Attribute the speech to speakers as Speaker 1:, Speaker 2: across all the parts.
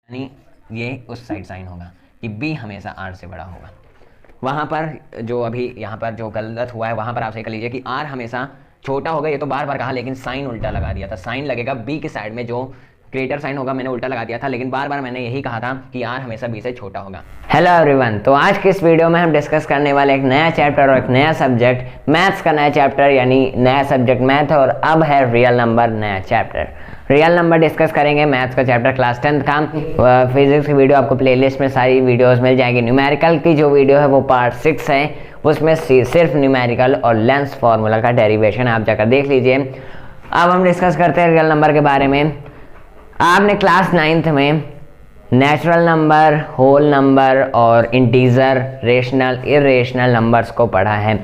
Speaker 1: यानी ये उस साइड साइन होगा कि b हमेशा r से बड़ा होगा। वहाँ पर जो अभी यहाँ पर जो गलत हुआ है वहाँ पर आप सही कर लीजिए कि r हमेशा छोटा होगा। ये तो बार बार कहा, लेकिन साइन उल्टा लगा दिया था। साइन लगेगा b की साइड में, जो ग्रेटर साइन होगा मैंने उल्टा लगा दिया था, लेकिन बार बार मैंने यही कहा था कि r हमेशा b से छोटा होगा। हेलो एवरीवन, तो आज के इस वीडियो में हम डिस्कस करने वाले एक नया चैप्टर और एक नया सब्जेक्ट, मैथ्स का नया चैप्टर यानी नया सब्जेक्ट मैथ, और अब है रियल नंबर नया चैप्टर। रियल नंबर डिस्कस करेंगे, मैथ्स का चैप्टर क्लास 10th का। फिजिक्स की वीडियो आपको प्लेलिस्ट में सारी वीडियोस मिल जाएगी। न्यूमेरिकल की जो वीडियो है वो पार्ट 6 है, उसमें सिर्फ न्यूमेरिकल और लेंस फार्मूला का डेरिवेशन आप जाकर देख लीजिए। अब हम डिस्कस करते हैं रियल नंबर के बारे में। आपने क्लास 9th में नेचुरल नंबर, होल नंबर और इंटीजर, रेशनल, इरेशनल नंबर्स को पढ़ा है।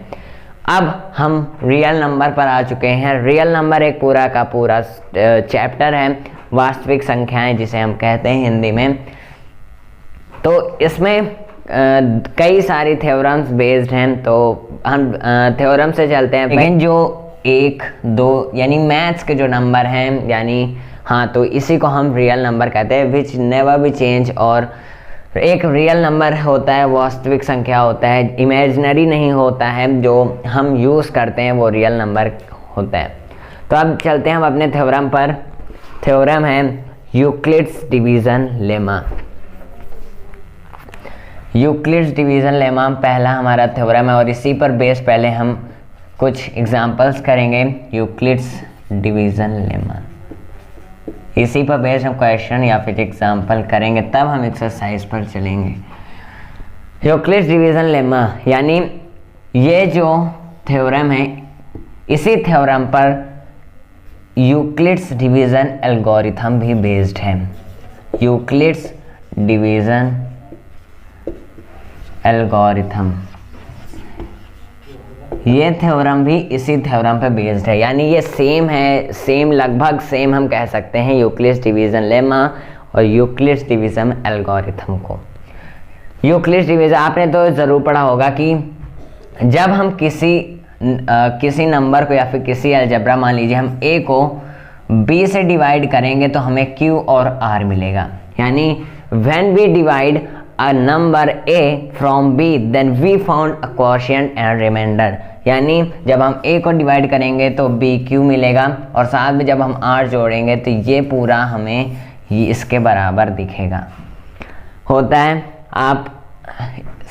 Speaker 1: अब हम रियल नंबर पर आ चुके हैं। रियल नंबर एक पूरा का पूरा चैप्टर है, वास्तविक संख्याएं जिसे हम कहते हैं हिंदी में। तो इसमें कई सारी थ्योरम्स बेस्ड हैं, तो हम थ्योरम से चलते हैं। लेकिन जो 1, 2 यानी मैथ्स के जो नंबर हैं, यानी तो इसी को हम रियल नंबर कहते हैं, विच नेवर बी चेंज। और एक रियल नंबर होता है, वास्तविक संख्या होता है, इमेजिनरी नहीं होता है, जो हम यूज़ करते हैं वो रियल नंबर होता है। तो अब चलते हैं हम अपने थ्योरम पर। थ्योरम है Euclid's division lemma. Euclid's division lemma पहला हमारा थ्योरम है, और इसी पर बेस पहले हम कुछ एग्जांपल्स करेंगे। यूक्लिड्स डिवीज़न लेमा, इसी पर बेस हम क्वेश्चन या फिर एग्जांपल करेंगे, तब हम एक्सरसाइज पर चलेंगे। यूक्लिड्स डिवीज़न लेमा यानी ये जो थ्योरम है, इसी थ्योरम पर यूक्लिड्स डिवीज़न एल्गोरिथम भी बेस्ड है। यूक्लिड्स डिवीज़न एल्गोरिथम, ये थ्योरम भी इसी थ्योरम पे बेस्ड है, यानी ये सेम है, सेम लगभग सेम हम कह सकते हैं यूक्लिड्स डिवीज़न लेमा और यूक्लिड्स डिवीज़न एल्गोरिथम को। यूक्लिड्स डिवीज़न आपने तो ज़रूर पढ़ा होगा कि जब हम किसी नंबर को या फिर किसी अलजेब्रा, मान लीजिए हम a को b से डिवाइड करेंगे तो हमें q और r मिलेगा। यानी when we divide a number a from b then we found a quotient and remainder। यानी जब हम a को डिवाइड करेंगे तो b q मिलेगा, और साथ में जब हम r जोड़ेंगे तो ये पूरा हमें ये इसके बराबर दिखेगा होता है। आप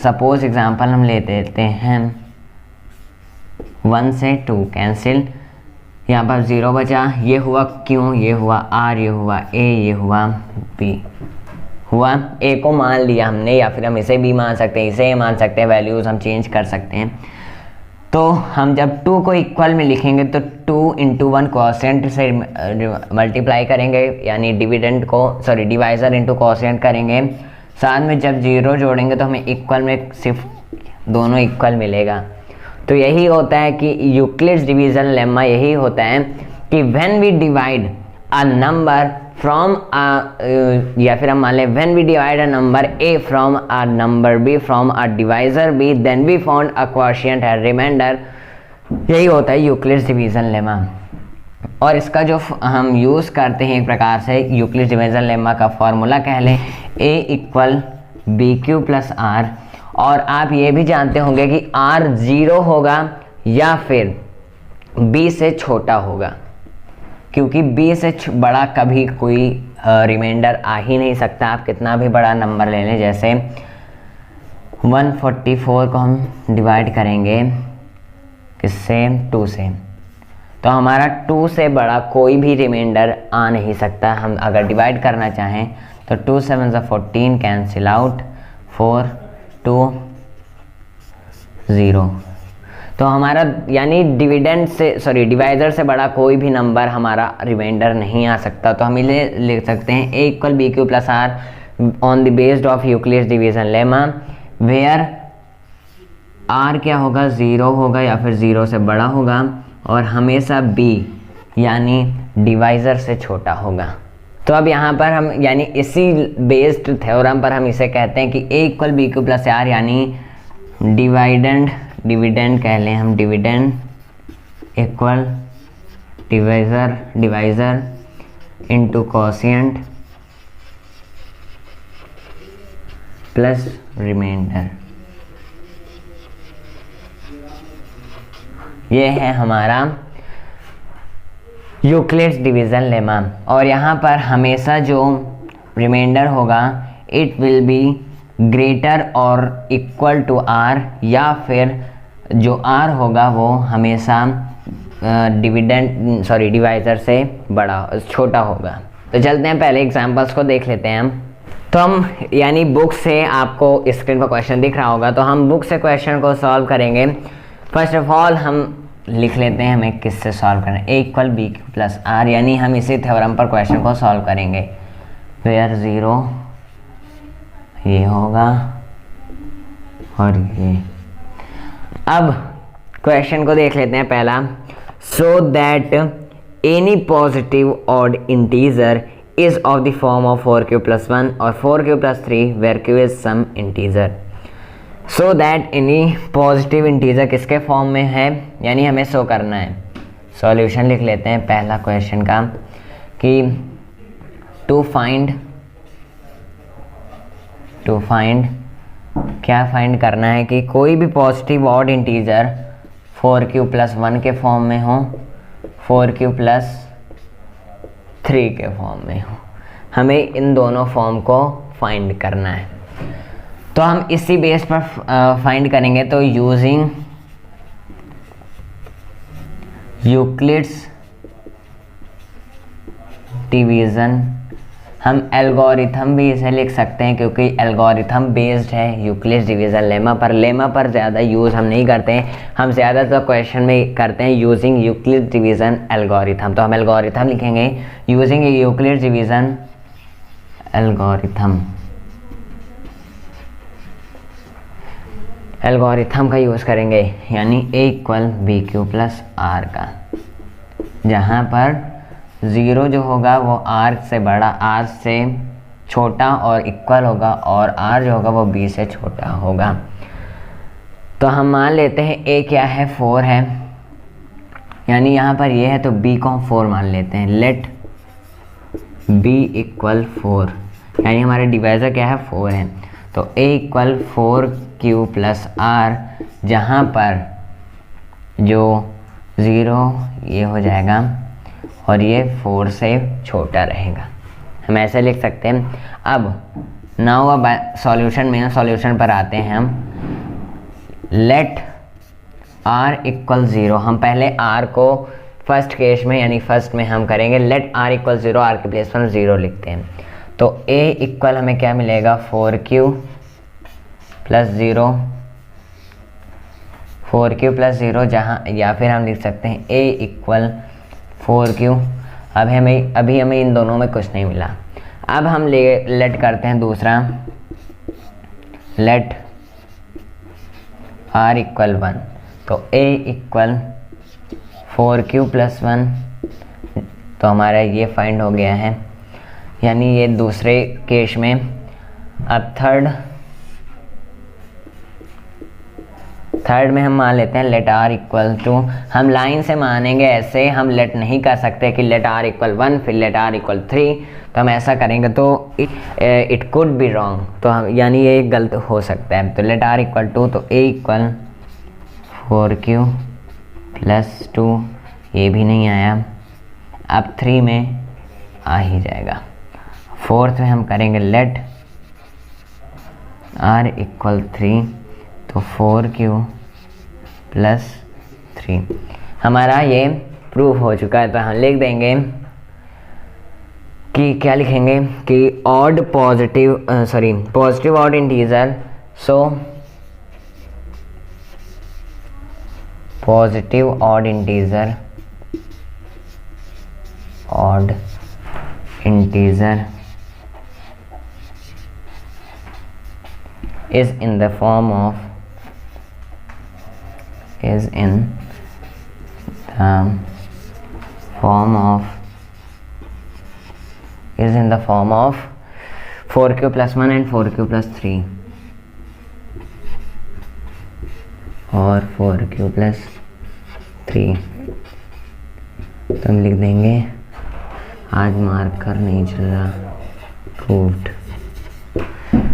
Speaker 1: सपोज एग्जांपल हम ले देते हैं, 1 से 2 कैंसिल, यहाँ पर 0 बचा, ये हुआ q, ये हुआ r, ये हुआ a, ये हुआ b हुआ। a को मान लिया हमने, या फिर हम इसे भी मान सकते हैं, इसे मान सकते हैं, वैल्यूज़ हम चेंज कर सकते हैं। तो हम जब 2 को इक्वल में लिखेंगे तो 2 इंटू 1 क्वोशिएंट से मल्टीप्लाई करेंगे, यानी डिवाइज़र इंटू क्वोशिएंट करेंगे। साथ में जब 0 जोड़ेंगे तो हमें इक्वल में सिर्फ दोनों इक्वल मिलेगा। तो यही होता है कि यूक्लिड्स डिवीज़न लेमा यही होता है कि when we divide a number from या फिर हम मान लें when we divide a number a from a number b from a divisor b then we found a quotient and remainder. यही होता है यूक्लिड्स डिवीज़न लेमा। और इसका जो हम यूज़ करते हैं एक प्रकार से यूक्लिड्स डिवीज़न लेमा का फॉर्मूला कह लें, a equal B Q plus r। और आप ये भी जानते होंगे कि r 0 होगा या फिर b से छोटा होगा, क्योंकि b से बड़ा कभी कोई रिमाइंडर आ ही नहीं सकता। आप कितना भी बड़ा नंबर ले लें, जैसे 144 को हम डिवाइड करेंगे किससे, 2 से, तो हमारा 2 से बड़ा कोई भी रिमाइंडर आ नहीं सकता। हम अगर डिवाइड करना चाहें तो 2 7 14 कैंसिल आउट, 4 2 0। तो हमारा यानी डिवाइज़र से बड़ा कोई भी नंबर हमारा रिमाइंडर नहीं आ सकता। तो हम इसे लिख सकते हैं a equal B Q plus r on the based of Euclid's division lemma, where r क्या होगा, 0 होगा या फिर 0 से बड़ा होगा, और हमेशा b यानी डिवाइज़र से छोटा होगा। तो अब यहाँ पर हम यानी इसी बेस्ड थ्योरम पर हम इसे कहते हैं कि a equal B Q plus r, यानी डिविडेंड कह लें हम, dividend equal divisor into quotient plus remainder. ये है हमारा यूक्लिड्स डिवीज़न लेमा। और यहाँ पर हमेशा जो रिमाइंडर होगा इट विल बी ग्रेटर और इक्वल टू आर, या फिर जो आर होगा वो हमेशा डिवाइज़र से बड़ा छोटा होगा। तो चलते हैं पहले एग्जांपल्स को देख लेते हैं हम। तो हम यानी बुक से, आपको स्क्रीन पर क्वेश्चन दिख रहा होगा, तो हम बुक से क्वेश्चन को सॉल्व करेंगे। फर्स्ट ऑफ ऑल हम लिख लेते हैं हमें किससे सॉल्व करना है, A equal B Q plus R, यानी हम इसी थ्योरम पर क्वेश्चन को सॉल्व करेंगे। वेयर 0 ये होगा और ये। अब क्वेश्चन को देख लेते हैं पहला। So that any positive odd integer is of the form of 4q + 1 और 4q + 3 where q is some integer. So that any positive integer किसके फॉर्म में है, यानी हमें शो करना है। सॉल्यूशन लिख लेते हैं पहला क्वेश्चन का कि टू फाइंड क्या फाइंड करना है कि कोई भी पॉजिटिव ऑड इंटीजर 4q + 1 के फॉर्म में हो, 4q + 3 के फॉर्म में हो। हमें इन दोनों फॉर्म को फाइंड करना है। तो हम इसी बेस पर फाइंड करेंगे। तो यूजिंग यूक्लिड्स डिवीज़न, हम एल्गोरिथम भी इसे लिख सकते हैं क्योंकि एल्गोरिथम बेस्ड है यूक्लिड्स डिवीज़न लेमा पर। लेमा पर ज़्यादा यूज़ हम नहीं करते हैं, हम ज़्यादातर क्वेश्चन में करते हैं यूजिंग यूक्लिड्स डिवीज़न एल्गोरिथम। तो हम एल्गोरिथम लिखेंगे यूजिंग यूक्लिड्स डिवीज़न एल्गोरिथम का यूज़ करेंगे, यानी a equal B Q plus R का, जहाँ पर 0 जो होगा वो r से बड़ा, r से छोटा और इक्वल होगा, और r जो होगा वो b से छोटा होगा। तो हम मान लेते हैं a क्या है, 4 है, यानी यहाँ पर ये है तो b को हम 4 मान लेते हैं। लेट b इक्वल 4, यानी हमारे डिवाइज़र क्या है, 4 है। तो a इक्वल 4q + r, जहाँ पर जो 0 ये हो जाएगा और ये 4 से छोटा रहेगा। हम ऐसे लिख सकते हैं। अब सॉल्यूशन पर आते हैं हम। लेट r इक्वल 0, हम पहले r को फर्स्ट केस में यानी फर्स्ट में हम करेंगे लेट r इक्वल 0, r के प्लेस पर 0 लिखते हैं। तो a इक्वल हमें क्या मिलेगा, 4q + 0, 4q + 0, जहाँ या फिर हम लिख सकते हैं a इक्वल 4q। अभी हमें इन दोनों में कुछ नहीं मिला। अब हम लेट करते हैं दूसरा, लेट r इक्वल 1, तो a इक्वल 4q + 1, तो हमारा ये फाइंड हो गया है, यानी ये दूसरे केस में। अब थर्ड में हम मान लेते हैं लेट r इक्वल टू, हम लाइन से मानेंगे, ऐसे हम लेट नहीं कर सकते कि लेट r इक्वल 1 फिर लेट r इक्वल 3, तो हम ऐसा करेंगे तो इट कुड बी रॉन्ग, तो हम यानी ये गलत हो सकता है। तो लेट r इक्वल 2, तो a इक्वल 4q + 2, ये भी नहीं आया। अब 3 में आ ही जाएगा। फोर्थ में हम करेंगे लेट r इक्वल 3, तो 4q + 3, हमारा ये प्रूफ हो चुका है। तो हम लिख देंगे कि क्या लिखेंगे कि positive odd integer, so positive odd integer is in the form of 4q + 1 and 4q + 3 और 4q + 3। तो हम लिख देंगे, आज मार्कर नहीं चल रहा, प्रूव्ड।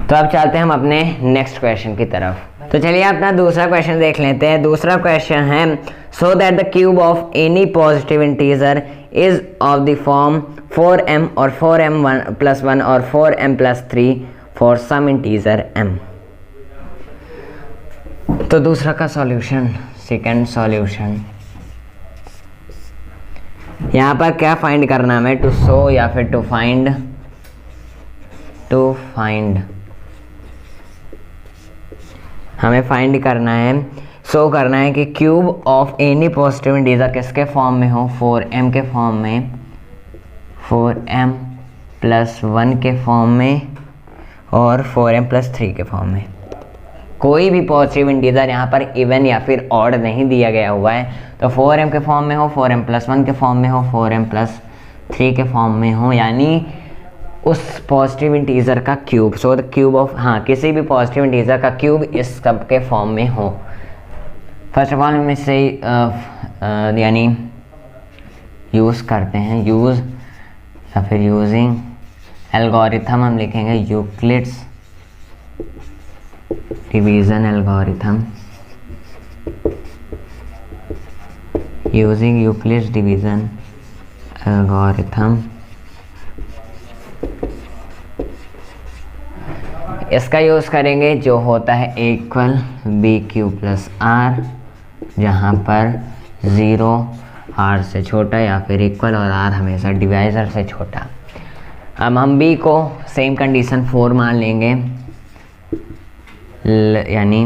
Speaker 1: तो अब चलते हैं हम अपने नेक्स्ट क्वेश्चन की तरफ। तो चलिए अपना दूसरा क्वेश्चन देख लेते हैं। दूसरा क्वेश्चन है so that the cube of any positive integer is of the form 4m और 4m+1 और 4m+3 for some integer m। तो दूसरा का सॉल्यूशन, सेकंड सॉल्यूशन, यहाँ पर क्या फाइंड करना हमें, टू शो या फिर टू फाइंड हमें फाइंड करना है, शो करना है कि cube of any positive integer किसके फॉर्म में हो, 4m के फॉर्म में, 4m+1 के फॉर्म में और 4m+3 के फॉर्म में। कोई भी पॉजिटिव इंटीजर यहाँ पर इवन या फिर ऑड नहीं दिया गया हुआ है, तो 4m के फॉर्म में हो, 4m+1 के फॉर्म में हो, 4m+3 के फॉर्म में हो, यानी उस पॉजिटिव इंटीजर का cube, so the cube of, हाँ किसी भी पॉजिटिव इंटीजर का क्यूब इस सब के फॉर्म में हो। फर्स्ट ऑफ ऑल हम इससे यानी यूज़ करते हैं, यूज़ या फिर यूजिंग एल्गोरिथम हम लिखेंगे, Euclid's division algorithm, using Euclid's division algorithm. इसका यूज़ करेंगे जो होता है इक्वल BQ+R, जहाँ पर 0 R से छोटा या फिर इक्वल और R हमेशा डिवाइज़र से छोटा। अब हम B को सेम कंडीशन 4 मान लेंगे, यानी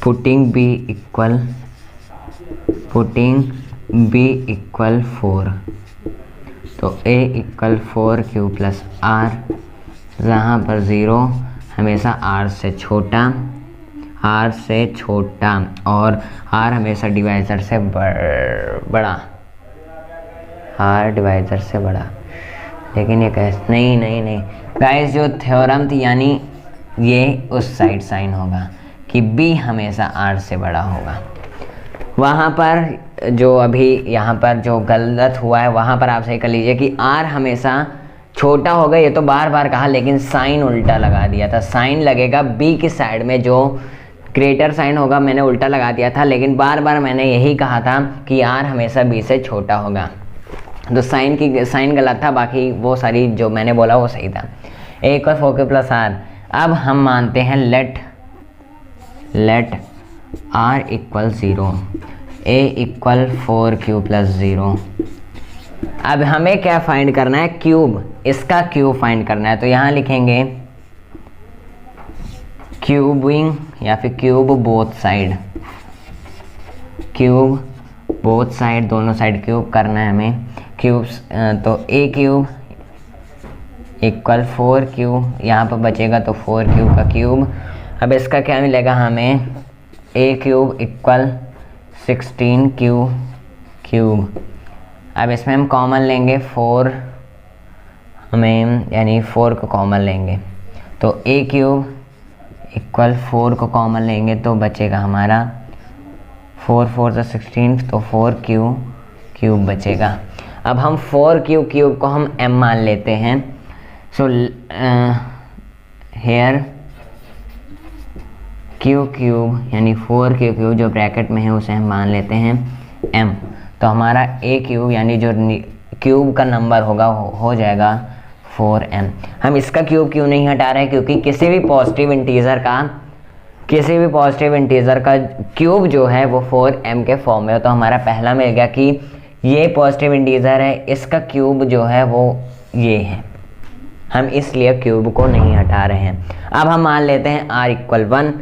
Speaker 1: पुटिंग B इक्वल 4, तो A इक्वल 4Q+R, जहाँ पर 0 हमेशा R से छोटा और R हमेशा डिवाइज़र से बड़ा, R डिवाइज़र से बड़ा। लेकिन ये कैसे, नहीं गाइस, जो थ्योरम थी यानी ये उस साइड साइन होगा कि B हमेशा R से बड़ा होगा। वहाँ पर जो अभी यहाँ पर जो गलत हुआ है वहाँ पर आप सही कर लीजिए कि R हमेशा छोटा होगा, ये तो बार बार कहा लेकिन साइन उल्टा लगा दिया था। साइन लगेगा B की साइड में, जो ग्रेटर साइन होगा मैंने उल्टा लगा दिया था, लेकिन बार बार मैंने यही कहा था कि R हमेशा B से छोटा होगा, तो साइन गलत था, बाकी वो सारी जो मैंने बोला वो सही था। A equal 4Q+R। अब हम मानते हैं let R equal 0, A equal 4Q+0। अब हमें क्या फाइंड करना है, क्यूब, इसका क्यूब फाइंड करना है। तो यहाँ लिखेंगे क्यूबिंग या फिर क्यूब बोथ साइड, दोनों साइड क्यूब करना है हमें। क्यूब्स, तो A क्यूब इक्वल 4Q, यहाँ पर बचेगा तो 4Q का क्यूब। अब इसका क्या मिलेगा हमें, A cube equal 16Q cube. अब इसमें हम कॉमन लेंगे 4, हमें यानी 4 को कॉमन लेंगे, तो A क्यूब इक्वल 4 को कॉमन लेंगे तो बचेगा हमारा 4 4 से 16, तो 4Q क्यूब बचेगा। अब हम 4Q क्यूब को हम m मान लेते हैं। सो हेयर Q क्यूब यानी 4Q क्यूब जो ब्रैकेट में है उसे हम मान लेते हैं m, तो हमारा A क्यूब यानी जो क्यूब का नंबर होगा हो जाएगा 4m। हम इसका क्यूब क्यों नहीं हटा रहे हैं, क्योंकि किसी भी पॉजिटिव इंटीजर का क्यूब जो है वो 4m के फॉर्म में हो। तो हमारा पहला मिल गया कि ये पॉजिटिव इंटीजर है, इसका क्यूब जो है वो ये है, हम इसलिए क्यूब को नहीं हटा रहे हैं। अब हम मान लेते हैं r इक्वल 1,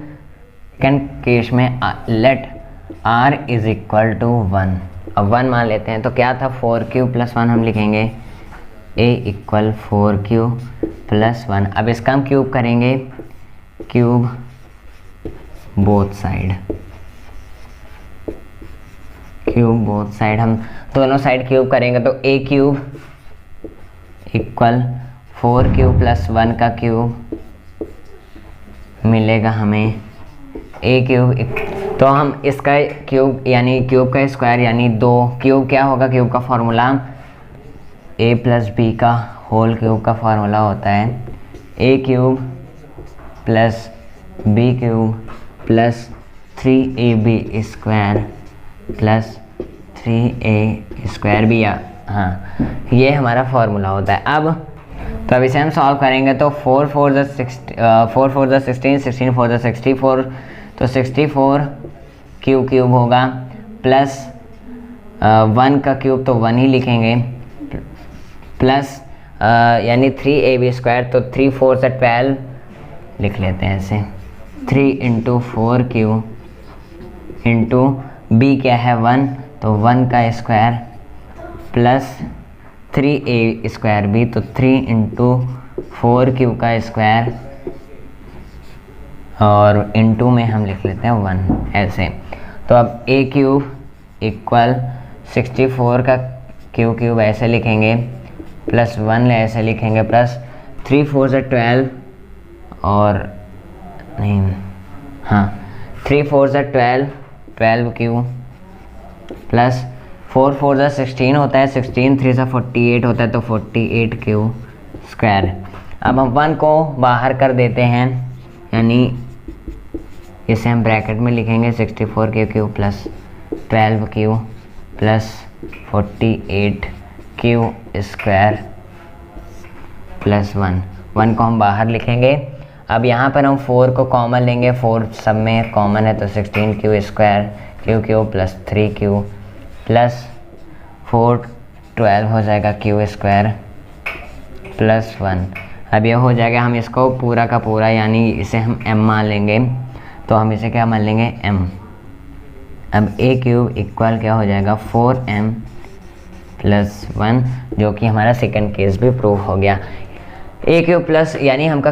Speaker 1: सेकेंड केस में let r is equal to 1। अब 1 मान लेते हैं, तो क्या था 4Q+1 हम लिखेंगे A इक्वल 4Q+1। अब इसका हम क्यूब करेंगे, क्यूब बोथ साइड, हम दोनों साइड क्यूब करेंगे तो A क्यूब इक्वल 4Q+1 का क्यूब मिलेगा हमें A क्यूब। तो हम इसका क्यूब यानी क्यूब का स्क्वायर यानी 2 क्यूब क्या होगा, क्यूब का फॉर्मूला A + B का होल क्यूब का फार्मूला होता है A cube plus B cube plus 3ab square plus 3a² भी, हाँ ये हमारा फॉर्मूला होता है। अब इसे हम सॉल्व करेंगे तो 4 4 ज़ा 16, 16 4 ज़ा 64, तो 64 क्यूब होगा प्लस 1 का क्यूब तो 1 ही लिखेंगे, प्लस यानी 3ab², तो 3 4 ज़ा 12 लिख लेते हैं ऐसे, 3 × 4 क्यूब इंटू बी क्या है 1, तो 1 का स्क्वायर प्लस 3a² भी, तो 3 × 4 क्यूब का स्क्वायर और इंटू में हम लिख लेते हैं 1 ऐसे। तो अब a क्यूब इक्वल 64 का क्यूब ऐसे लिखेंगे, प्लस 1 ऐसे लिखेंगे, प्लस 3 4 ज़ा 12 और नहीं, हाँ 3 4 ज़ा 12 क्यूब प्लस 4 4 ज़ा 16 होता है, 16 3 ज़ा 48 होता है, तो 48 क्यूब स्क्वायर। अब हम 1 को बाहर कर देते हैं, यानी इसे हम ब्रैकेट में लिखेंगे 64 cube plus 12 cube plus 48 cube square plus 1 को हम बाहर लिखेंगे। अब यहाँ पर हम 4 को कॉमन लेंगे, 4 सब में कॉमन है, तो 16 cube square cube plus 3 cube plus 4 12 हो जाएगा क्यूब स्क्वायर प्लस 1। अब ये हो जाएगा, हम इसको पूरा का पूरा यानी इसे हम m मान लेंगे, तो हम इसे क्या मान लेंगे m। अब a क्यूब इक्वल क्या हो जाएगा 4m प्लस 1, जो कि हमारा सेकंड केस भी प्रूव हो गया। ए क्यूब प्लस यानी हमका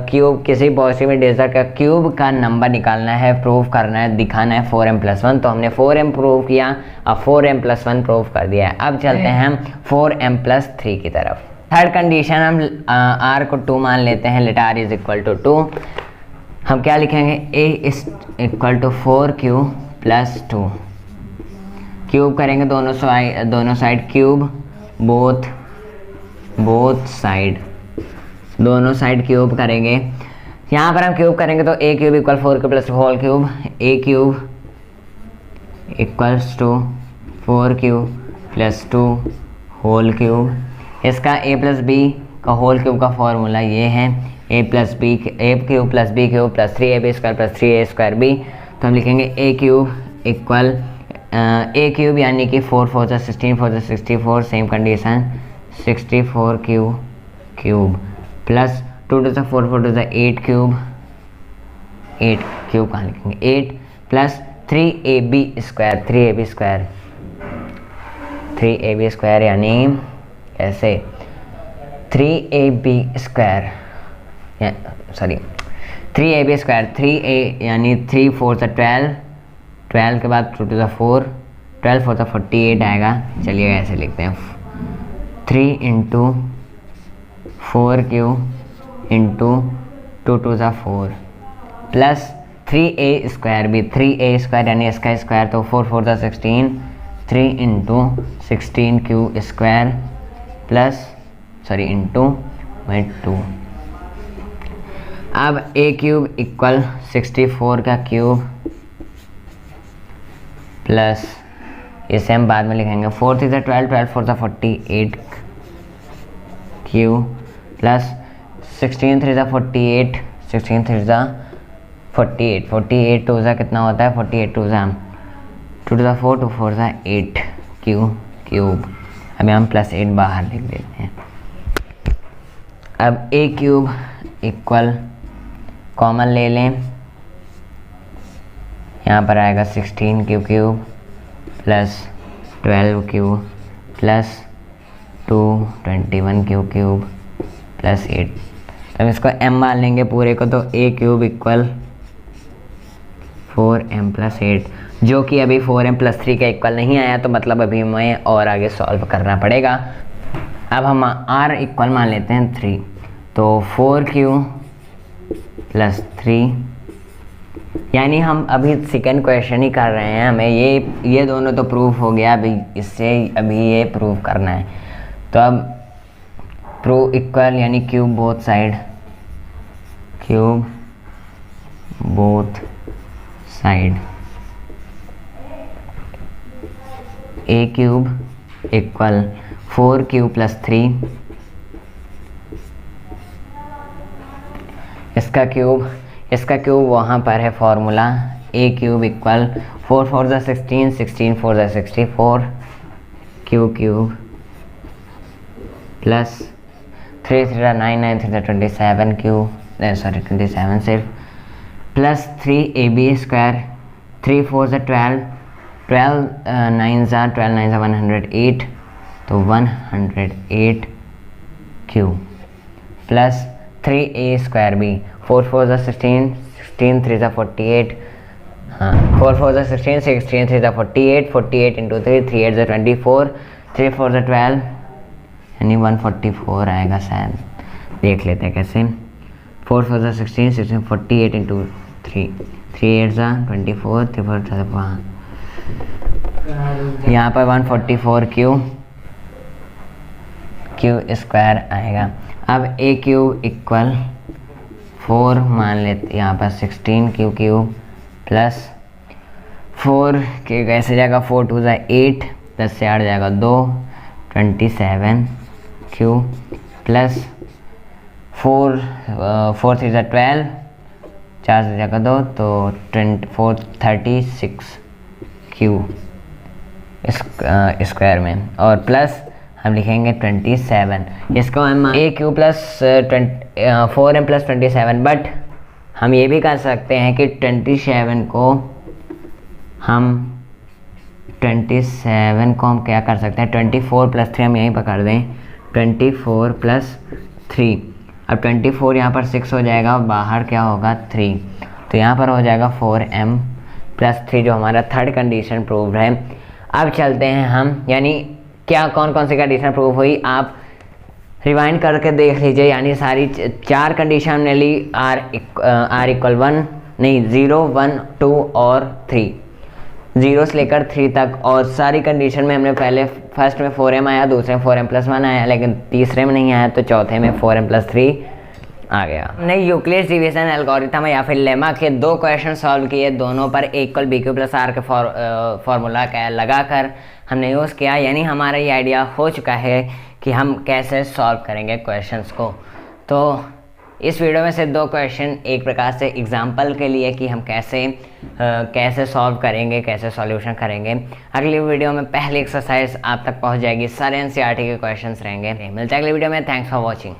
Speaker 1: क्यूब किसी पॉजिटिव इंटीजर का क्यूब का नंबर निकालना है, प्रूव करना है, दिखाना है 4m + 1, तो हमने 4m प्रूव किया, अब 4m + 1 प्रूव कर दिया है। अब चलते हैं हम 4m + 3 की तरफ। थर्ड कंडीशन हम r को 2 मान लेते हैं, लेट r = 2। हम क्या लिखेंगे a = 4q + 2, क्यूब करेंगे दोनों साइड क्यूब, बोथ साइड, दोनों साइड क्यूब करेंगे। यहाँ पर हम क्यूब करेंगे तो a cube = 4q + whole cube, a cube = 4q + 2 whole cube. इसका a + b का होल क्यूब का फॉर्मूला ये है, a + b cube + b cube + 3ab² + 3a²b। तो हम लिखेंगे a cube equal a cube यानी कि 4 4 ज़ा 16, 4 ज़ा 64, सेम कंडीशन 64 क्यूब प्लस 2 2 ज़ा 4 4 2 ज़ा 8 क्यूब, 8 क्यूब कहाँ लिखेंगे 8 प्लस 3ab² यानी ऐसे 3ab² 3a यानी 3 4 ज़ा 12 के बाद 2 2 ज़ा 4, 12 4 ज़ा 48 आएगा। चलिए ऐसे लिखते हैं 3 × 4q × 2 2 ज़ा 4 प्लस 3a² भी, 3a² यानी इसका स्क्वायर, तो 4 4 ज़ा 16, 3 × 16q² प्लस इंटू 2। अब a क्यूब इक्वल 64 का क्यूब प्लस, इसे हम बाद में लिखेंगे 4 3 ज़ा 12, 12 4 ज़ा 48 क्यूब प्लस 16 3 ज़ा 48, 16 3 ज़ा 48, 48 2 ज़ा कितना होता है 48 2 ज़ा 2 ज़ा 4, 2 4 ज़ा 8 क्यूब। अभी हम +8 बाहर लिख देते हैं। अब a क्यूब इक्वल कॉमन ले लें, यहाँ पर आएगा 16 cube plus 12 cube plus 2 21 cube plus 8। तो हम इसको m मान लेंगे पूरे को, तो a क्यूब इक्वल 4m + 8, जो कि अभी 4m + 3 का इक्वल नहीं आया, तो मतलब अभी हमें और आगे सॉल्व करना पड़ेगा। अब हम r इक्वल मान लेते हैं 3, तो 4q + 3, यानी हम अभी सेकंड क्वेश्चन ही कर रहे हैं, हमें ये दोनों तो प्रूफ हो गया, अभी इससे अभी ये प्रूफ करना है। तो अब प्रूव इक्वल यानी cube both side, cube both side A cube equal 4q plus 3, इसका क्यूब वहाँ पर है फॉर्मूला ए क्यूब इक्वल 4 4 ज़ा 16, 16 4 ज़ा 64 क्यू क्यूब प्लस 3 3 ज़ा 9, 9 3 ज़ा 27 क्यू, सॉरी 27 सिर्फ, प्लस 3 ए बी स्क्वायर, 3 4 ज़ा 12, 12 9 ज़ा 108, तो 108 Q plus 3a square B, 4 4 ज़ा 16, 16 3 ज़ा 48, हाँ 4 4 ज़ा 16, 16 3 ज़ा 48, 48 इंटू 3, 3 8 ज़ा 24, 3 4 ज़ा 12 यानी 144 आएगा शायद, देख लेते हैं कैसे। 4 4 ज़ा 16, 16 48 इंटू 3, 3 8 ज़ा 24, 3 4 ज़ा, हाँ यहाँ पर 144 क्यू स्क्वायर आएगा। अब ए क्यूब इक्वल 4 मान लेते, यहाँ पर 16 क्यू क्यूब प्लस 4 के कैसे जाएगा, 4 2 ज़ा 8, 10 से 8 जाएगा 2, 27 क्यू प्लस 4 4 3 ज़ा 12, 4 से जाएगा 2, तो 36 क्यू स्क्वायर में, और प्लस हम लिखेंगे 27, इसको हम A Q plus 4m plus 27, but हम ये भी कर सकते हैं कि 27 को हम क्या कर सकते हैं, 24 प्लस 3 हम यहीं पर कर दें, 24 प्लस 3, अब 24 यहाँ पर 6 हो जाएगा और बाहर क्या होगा 3, तो यहाँ पर हो जाएगा 4m प्लस 3 जो हमारा थर्ड कंडीशन प्रूव है। अब चलते हैं हम, यानी क्या कौन कौन सी कंडीशन प्रूव हुई आप रिवाइंड करके देख लीजिए, यानी सारी 4 कंडीशन हमने ली, r इक्वल 1 नहीं 0 1 2 और 3, 0 से लेकर 3 तक, और सारी कंडीशन में हमने पहले फर्स्ट में 4m आया, दूसरे में 4m प्लस 1 आया, लेकिन तीसरे में नहीं आया, तो चौथे में 4m प्लस 3 आ गया। हमने यूक्लिड्स डिवीजन एल्गोरिथम या फिर लेमा के 2 क्वेश्चन सॉल्व किए, दोनों पर A equal B Q plus R के फॉर्मूला का लगाकर हमने यूज़ किया, यानी हमारा ये आइडिया हो चुका है कि हम कैसे सॉल्व करेंगे क्वेश्चंस को। तो इस वीडियो में से 2 क्वेश्चन एक प्रकार से एग्जांपल के लिए कि हम कैसे सॉल्व करेंगे, कैसे सॉल्यूशन करेंगे। अगली वीडियो में पहली एक्सरसाइज आप तक पहुंच जाएगी, सारे एनसीईआरटी के क्वेश्चंस रहेंगे। मिलते हैं अगली वीडियो में, थैंक्स फॉर वॉचिंग।